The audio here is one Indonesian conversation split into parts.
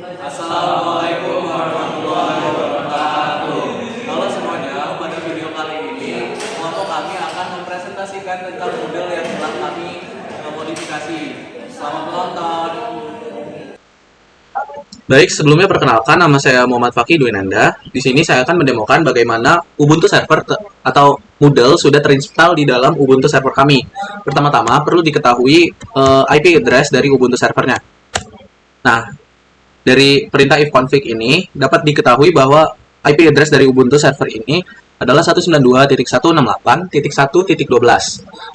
Assalamualaikum warahmatullahi wabarakatuh. Halo semuanya, pada video kali ini kelompok kami akan mempresentasikan tentang model yang telah kami modifikasi. Selamat menonton. Baik, sebelumnya perkenalkan, nama saya Muhammad Fakih Dwinanda. Di sini saya akan mendemokan bagaimana Ubuntu Server atau Moodle sudah terinstall di dalam Ubuntu Server kami. Pertama-tama perlu diketahui IP address dari Ubuntu servernya. Nah, dari perintah ifconfig ini dapat diketahui bahwa IP address dari Ubuntu server ini adalah 192.168.1.12.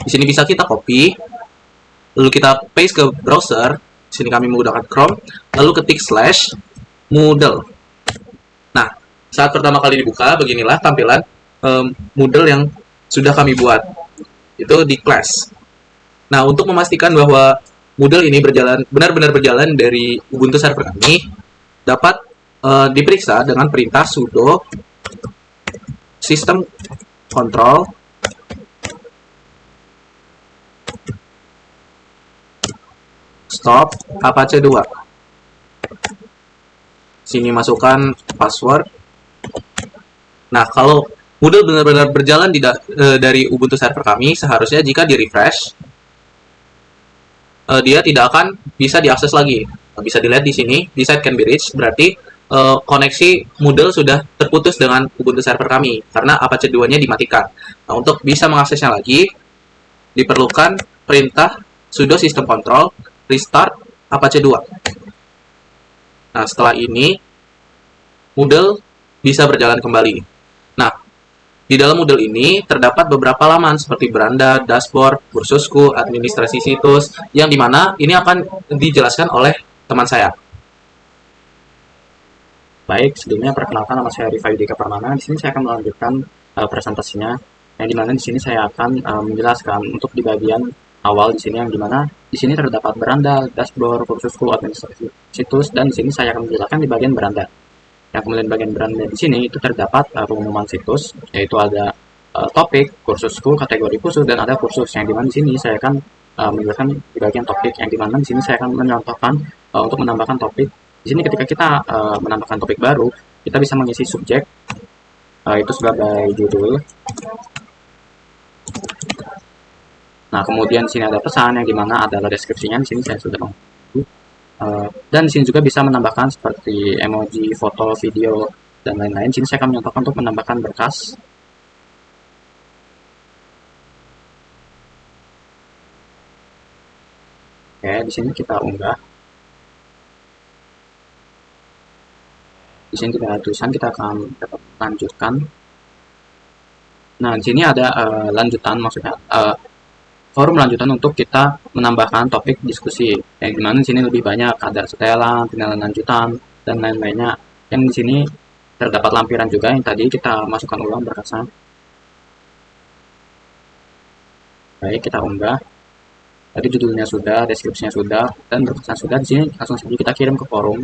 Di sini bisa kita copy, lalu kita paste ke browser. Di sini kami menggunakan Chrome, lalu ketik /Moodle. Nah, saat pertama kali dibuka, beginilah tampilan Moodle yang sudah kami buat. Itu di class. Nah, untuk memastikan bahwa Moodle ini benar-benar berjalan dari Ubuntu server kami, dapat diperiksa dengan perintah sudo system control stop Apache 2. Sini masukkan password. Nah, kalau Moodle benar-benar berjalan dari Ubuntu server kami, seharusnya jika di-refresh, dia tidak akan bisa diakses lagi. Bisa dilihat di sini, di site can be reached, berarti koneksi Moodle sudah terputus dengan Ubuntu server kami, karena Apache 2-nya dimatikan. Nah, untuk bisa mengaksesnya lagi, diperlukan perintah sudo system control restart Apache 2. Nah, setelah ini Moodle bisa berjalan kembali. Nah, di dalam Moodle ini terdapat beberapa laman seperti beranda, dashboard, kursusku, administrasi situs, yang dimana ini akan dijelaskan oleh teman saya. Baik, sebelumnya perkenalkan, nama saya Rifai Dika Parmana. Di sini saya akan melanjutkan presentasinya, yang dimana di sini saya akan menjelaskan untuk di bagian awal di sini, yang dimana di sini terdapat beranda, dashboard, kursusku, administrasi situs, dan di sini saya akan menjelaskan di bagian beranda. Yang kemudian bagian beranda di sini itu terdapat pengumuman situs, yaitu ada topik, kursusku, kategori kursus, dan ada kursus, yang dimana di sini saya akan menjelaskan di bagian topik, yang dimana di sini saya akan mencontohkan untuk menambahkan topik. Di sini ketika kita menambahkan topik baru, kita bisa mengisi subjek itu sebagai judul. Nah, kemudian di sini ada pesan, yang dimana adalah deskripsinya. Di sini saya sudah dan di sini juga bisa menambahkan seperti emoji, foto, video, dan lain-lain. Di sini saya akan mencontohkan untuk menambahkan berkas. Oke, di sini kita unggah. Di sini kita ada tulisan, kita akan lanjutkan. Nah, di sini ada lanjutan, maksudnya forum lanjutan untuk kita menambahkan topik diskusi, yang dimana di sini lebih banyak ada setelan, penilaian lanjutan, dan lain-lainnya. Yang di sini terdapat lampiran juga yang tadi kita masukkan ulang berkasnya. Baik, kita unggah. Tadi judulnya sudah, deskripsinya sudah, dan berkasnya sudah. Di sini langsung saja kita kirim ke forum.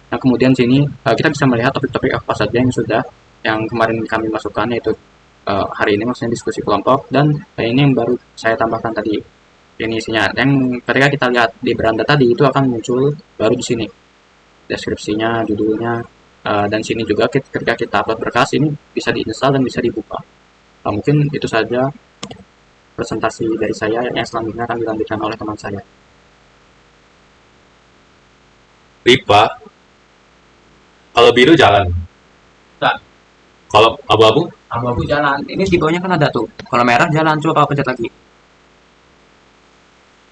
Nah, kemudian di sini kita bisa melihat topik-topik apa saja yang sudah, yang kemarin kami masukkan, yaitu hari ini maksudnya diskusi kelompok, dan ini yang baru saya tambahkan tadi, ini isinya. Yang ketika kita lihat di beranda tadi itu akan muncul baru di sini deskripsinya, judulnya, dan sini juga ketika kita upload berkas ini bisa diinstal dan bisa dibuka. Mungkin itu saja presentasi dari saya, yang selanjutnya akan dilanjutkan oleh teman saya. Ripa, kalau biru jalan. Nah, Kalau abu-abu, abu-abu jalan. Ini di bawahnya kan ada tuh. Kalau merah jalan, coba pencet lagi.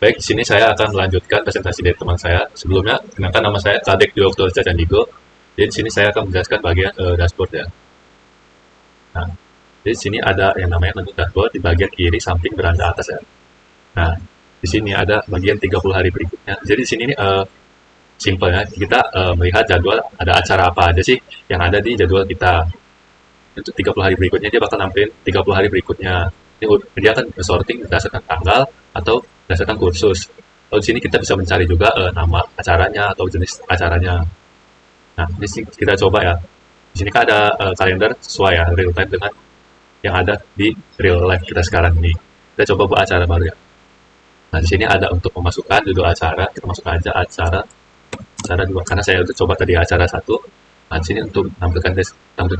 baik, di sini saya akan melanjutkan presentasi dari teman saya. Sebelumnya, kenalkan, nama saya Kadek Dr. Cacandigo. Jadi di sini saya akan menjelaskan bagian dashboard ya. Nah, jadi di sini ada yang namanya menu dashboard di bagian kiri samping beranda atas ya. Nah, di sini ada bagian 30 hari berikutnya. Jadi di sini simple ya. Kita melihat jadwal, ada acara apa aja sih yang ada di jadwal kita. Untuk 30 hari berikutnya dia bakal nampilin 30 hari berikutnya. Dia akan sorting berdasarkan tanggal atau berdasarkan kursus. Lalu di sini kita bisa mencari juga nama acaranya atau jenis acaranya. Nah, di sini kita coba ya. Di sini kan ada kalender sesuai ya, real time dengan yang ada di real life kita sekarang ini. Kita coba buat acara baru ya. Nah, di sini ada untuk memasukkan judul acara. Kita masukkan aja acara acara 2 karena saya udah coba tadi acara 1. Nah, di sini untuk tampilkan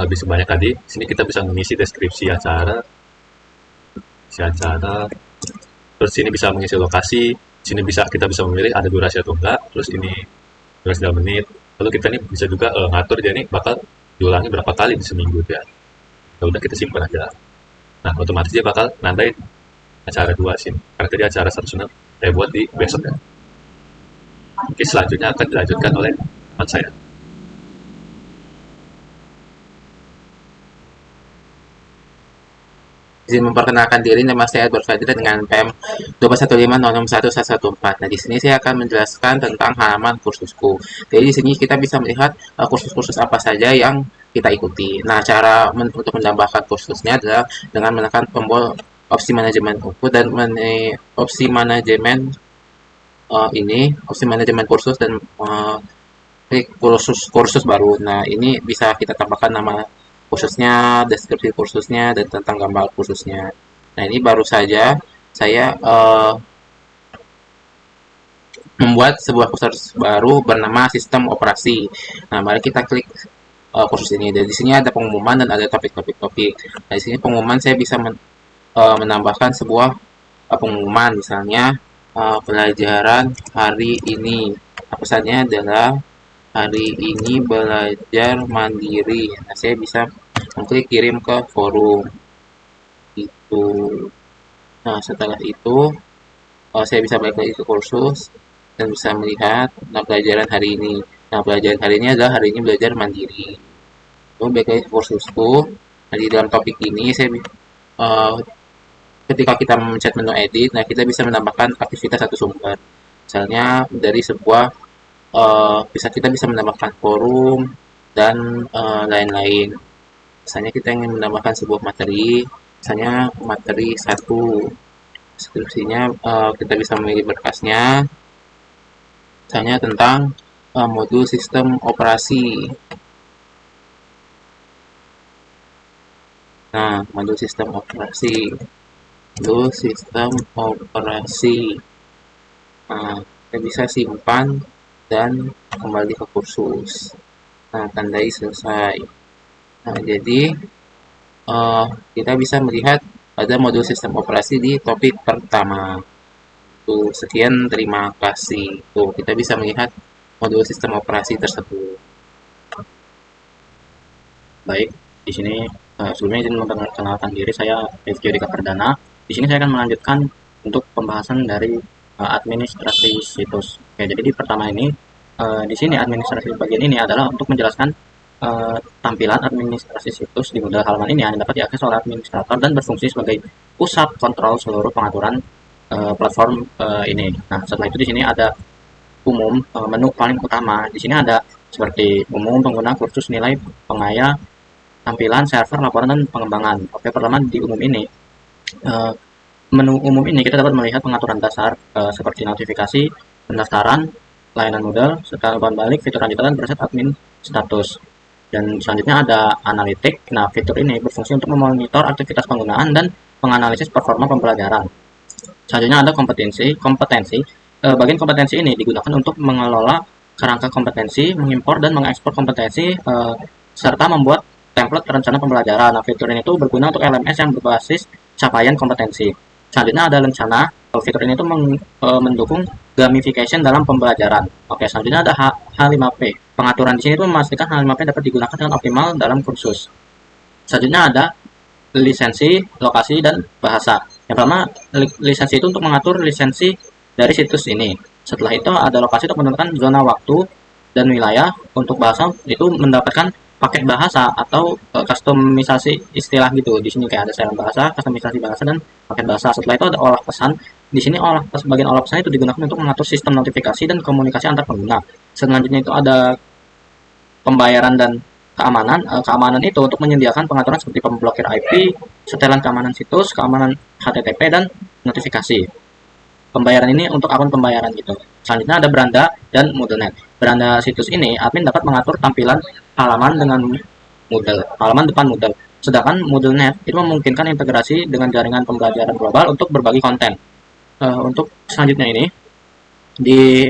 lebih sebanyak tadi, di sini kita bisa mengisi deskripsi acara, terus sini bisa mengisi lokasi, sini kita bisa memilih ada durasi atau enggak, terus ini durasi dalam menit. Lalu kita nih bisa juga ngatur dia nih bakal diulangi berapa kali di seminggu ya. Ya udah kita simpan aja. Nah, otomatis dia bakal nandain acara 2 sini. Karena tadi acara 1 sudah saya buat di besok ya. Oke, selanjutnya akan dilanjutkan oleh teman saya. Izin memperkenalkan diri, nama saya Edward Fadila dengan PM 215006114. Nah, di sini saya akan menjelaskan tentang halaman kursusku. Jadi di sini kita bisa melihat kursus-kursus apa saja yang kita ikuti. Nah, cara untuk menambahkan kursusnya adalah dengan menekan tombol opsi manajemen buku dan opsi manajemen opsi manajemen kursus dan klik kursus baru. Nah, ini bisa kita tambahkan nama kursusnya, deskripsi kursusnya, dan tentang gambar kursusnya. Nah, ini baru saja saya membuat sebuah kursus baru bernama sistem operasi. Nah, mari kita klik kursus ini. Dan di sini ada pengumuman dan ada topik-topik. Nah, di sini pengumuman saya bisa menambahkan sebuah pengumuman, misalnya pelajaran hari ini. Pesannya adalah hari ini belajar mandiri. Nah, saya bisa mengklik kirim ke forum itu. Nah, setelah itu saya bisa balik lagi ke kursus dan bisa melihat pelajaran hari ini. Nah, pelajaran hari ini adalah hari ini belajar mandiri. Lalu balik lagi ke kursusku. Nah, di dalam topik ini saya ketika kita memencet menu edit, nah kita bisa menambahkan aktivitas satu sumber. Misalnya dari sebuah kita bisa menambahkan forum dan lain-lain. Misalnya kita ingin menambahkan sebuah materi, misalnya materi 1, deskripsinya kita bisa memilih berkasnya, misalnya tentang modul sistem operasi. Nah, modul sistem operasi. Nah, kita bisa simpan dan kembali ke kursus. Nah, tandai selesai. Nah, jadi kita bisa melihat pada modul sistem operasi di topik pertama. Tuh, sekian, terima kasih. Tuh, kita bisa melihat modul sistem operasi tersebut. Baik, di sini sebelumnya izin memperkenalkan diri, saya Rifki Yudika Perdana. Di sini saya akan melanjutkan untuk pembahasan dari administrasi situs. Oke, jadi di pertama ini, di sini administrasi bagian ini adalah untuk menjelaskan tampilan administrasi situs di modal halaman ini yang dapat diakses oleh administrator dan berfungsi sebagai pusat kontrol seluruh pengaturan platform ini. Nah, setelah itu di sini ada umum, menu paling utama. Di sini ada seperti umum, pengguna, kursus, nilai, pengaya, tampilan, server, laporan, dan pengembangan. Oke, pertama di umum ini, menu umum ini kita dapat melihat pengaturan dasar seperti notifikasi, pendaftaran, layanan modal, serta umpan balik, fitur lanjutan, dan preset admin status. Dan selanjutnya ada analitik. Nah, fitur ini berfungsi untuk memonitor aktivitas penggunaan dan menganalisis performa pembelajaran. Selanjutnya ada kompetensi. Bagian kompetensi ini digunakan untuk mengelola kerangka kompetensi, mengimpor dan mengekspor kompetensi, serta membuat template rencana pembelajaran. Nah, fitur ini itu berguna untuk LMS yang berbasis capaian kompetensi. Selanjutnya ada rencana. Fitur ini itu mendukung gamification dalam pembelajaran. Oke, selanjutnya ada H5P. Pengaturan di sini itu memastikan H5P dapat digunakan dengan optimal dalam kursus. Selanjutnya ada lisensi, lokasi, dan bahasa. Yang pertama, lisensi itu untuk mengatur lisensi dari situs ini. Setelah itu ada lokasi untuk menentukan zona waktu dan wilayah. Untuk bahasa itu mendapatkan paket bahasa atau customisasi istilah gitu. Di sini kayak ada setelan bahasa, customisasi bahasa, dan paket bahasa. Setelah itu ada olah pesan. Di sini bagian olah pesan itu digunakan untuk mengatur sistem notifikasi dan komunikasi antar pengguna. Selanjutnya itu ada pembayaran dan keamanan. Keamanan itu untuk menyediakan pengaturan seperti pemblokir IP, setelan keamanan situs, keamanan HTTP, dan notifikasi. Pembayaran ini untuk akun pembayaran gitu. Selanjutnya ada beranda dan Moodle.net. Beranda situs ini, admin dapat mengatur tampilan halaman dengan Moodle, halaman depan Moodle. Sedangkan Moodle.net itu memungkinkan integrasi dengan jaringan pembelajaran global untuk berbagi konten. Untuk selanjutnya ini, di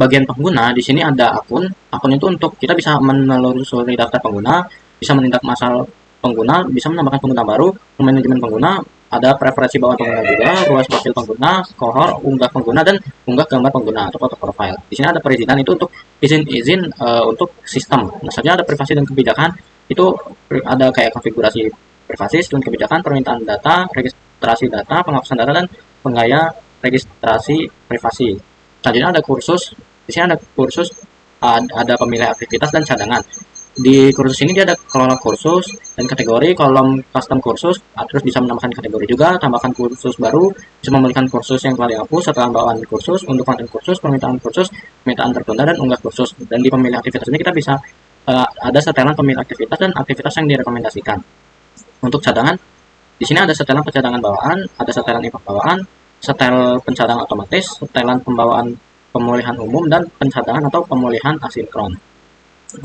bagian pengguna, di sini ada akun. Akun itu untuk kita bisa menelusuri daftar pengguna, bisa menindak masalah pengguna, bisa menambahkan pengguna baru, manajemen pengguna, ada preferensi bawah pengguna juga, ruas profil pengguna, kohor, unggah pengguna, dan unggah gambar pengguna atau foto profile. Di sini ada perizinan itu untuk izin-izin untuk sistem. Nah, saja ada privasi dan kebijakan itu ada kayak konfigurasi privasi, sistem kebijakan, permintaan data, registrasi data, penghapusan data, dan penggaya registrasi privasi. Selanjutnya ada kursus. Di sini ada kursus, ada pemilih aktivitas dan cadangan. Di kursus ini dia ada kelola kursus dan kategori, kolom custom kursus, terus bisa menambahkan kategori juga, tambahkan kursus baru, bisa memulihkan kursus yang telah dihapus, setelah bawaan kursus, untuk konten kursus, permintaan tertunda, dan unggah kursus. Dan di pemilih aktivitas ini kita bisa ada setelan pemilih aktivitas dan aktivitas yang direkomendasikan. Untuk cadangan, di sini ada setelan pencadangan bawaan, ada setelan info bawaan, setel pencadangan otomatis, setelan pembawaan pemulihan umum, dan pencadangan atau pemulihan asinkron.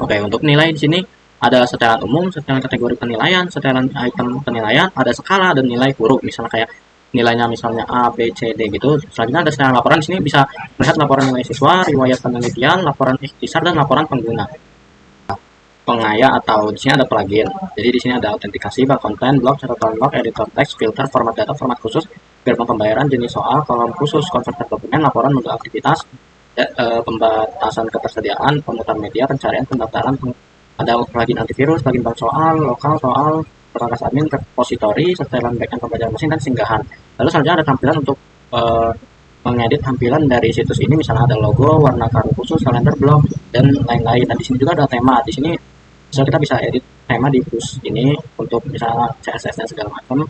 Oke, untuk nilai di sini ada setelan umum, setelan kategori penilaian, setelan item penilaian, ada skala dan nilai huruf, misalnya kayak nilainya misalnya A, B, C, D gitu. Selanjutnya ada setelan laporan. Di sini bisa melihat laporan nilai siswa, riwayat penelitian, laporan ikhtisar, dan laporan pengguna. Pengaya atau di sini ada plugin. Jadi di sini ada autentikasi, bak konten, blog, catatan log, editor teks, filter, format data, format khusus, gerbang pembayaran, jenis soal, kolom khusus, konverter dokumen, laporan untuk aktivitas, pembatasan ketersediaan, pemutar media, pencarian, pendaftaran, ada plugin antivirus, plugin bank soal, lokal soal, perangkas admin, repository, setelan backend pembelajaran mesin, dan singgahan. Lalu selanjutnya ada tampilan untuk mengedit tampilan dari situs ini, misalnya ada logo, warna kartu khusus, kalender, blog, dan lain-lain. Dan di sini juga ada tema. Di sini misalnya kita bisa edit tema di bus ini untuk misalnya CSS dan segala macam.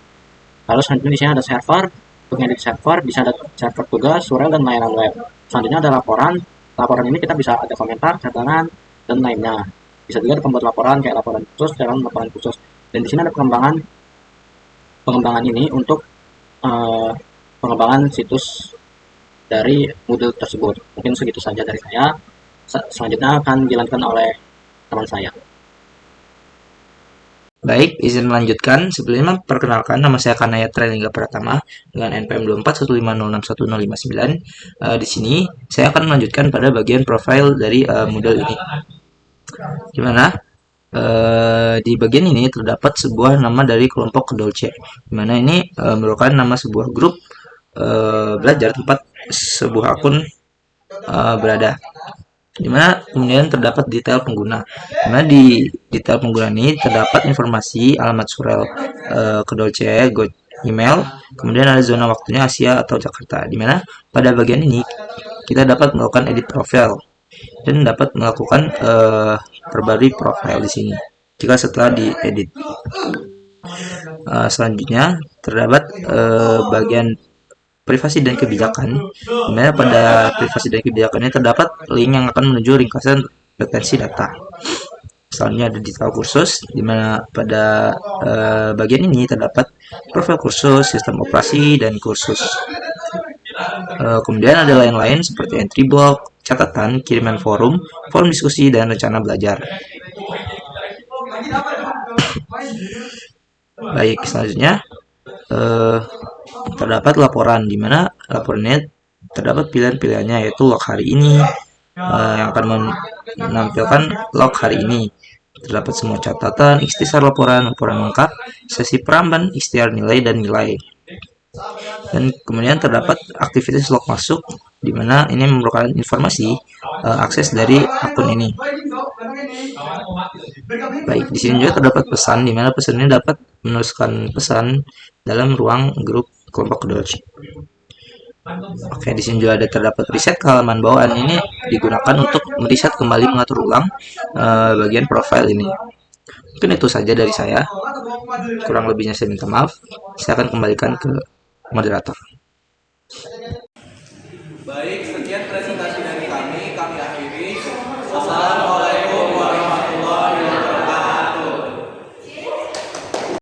Lalu selanjutnya di sini ada server. Untuk edit server bisa ada server tugas, surel, dan layanan web. Selanjutnya ada laporan. Laporan ini kita bisa ada komentar, catatan, dan lainnya. Bisa juga ada pembuat laporan kayak laporan khusus, dalam laporan khusus. Dan di sini ada pengembangan ini untuk pengembangan situs dari Moodle tersebut. Mungkin segitu saja dari saya. Selanjutnya akan dilanjutkan oleh teman saya. Baik, izin melanjutkan. Sebelumnya perkenalkan, nama saya Kanaya Treningga Pratama dengan NPM 2415061059. Di sini saya akan melanjutkan pada bagian profil dari Moodle ini. Dimana di bagian ini terdapat sebuah nama dari kelompok Dolce. Dimana ini merupakan nama sebuah grup belajar tempat sebuah akun berada. Dimana kemudian terdapat detail pengguna. Dimana di detail pengguna ini terdapat informasi alamat surel Kedolce, email, kemudian ada zona waktunya Asia atau Jakarta. Dimana pada bagian ini kita dapat melakukan edit profil dan dapat melakukan perbarui profil di sini jika setelah diedit. Selanjutnya terdapat bagian privasi dan kebijakan, dimana pada privasi dan kebijakan ini terdapat link yang akan menuju ringkasan retensi data. Selanjutnya ada detail kursus, dimana pada bagian ini terdapat profil kursus, sistem operasi, dan kursus. Kemudian ada lain-lain seperti entry block, catatan, kiriman forum diskusi, dan rencana belajar. Baik, selanjutnya terdapat laporan, di mana laporannya terdapat pilihan-pilihannya, yaitu log hari ini yang akan menampilkan log hari ini. Terdapat semua catatan, ikhtisar laporan lengkap, sesi peramban, ikhtiar nilai, dan nilai. Dan kemudian terdapat aktivitas log masuk, di mana ini merupakan informasi akses dari akun ini. Baik, di sini juga terdapat pesan, di mana pesan ini dapat menuliskan pesan dalam ruang grup kelompok Dolce. Oke, di sini juga ada terdapat reset ke halaman bawaan. Ini digunakan untuk mereset kembali, mengatur ulang bagian profil ini. Mungkin itu saja dari saya. Kurang lebihnya saya minta maaf. Saya akan kembalikan ke moderator. Baik, sekian presentasi dari kami akhiri. Wassalamualaikum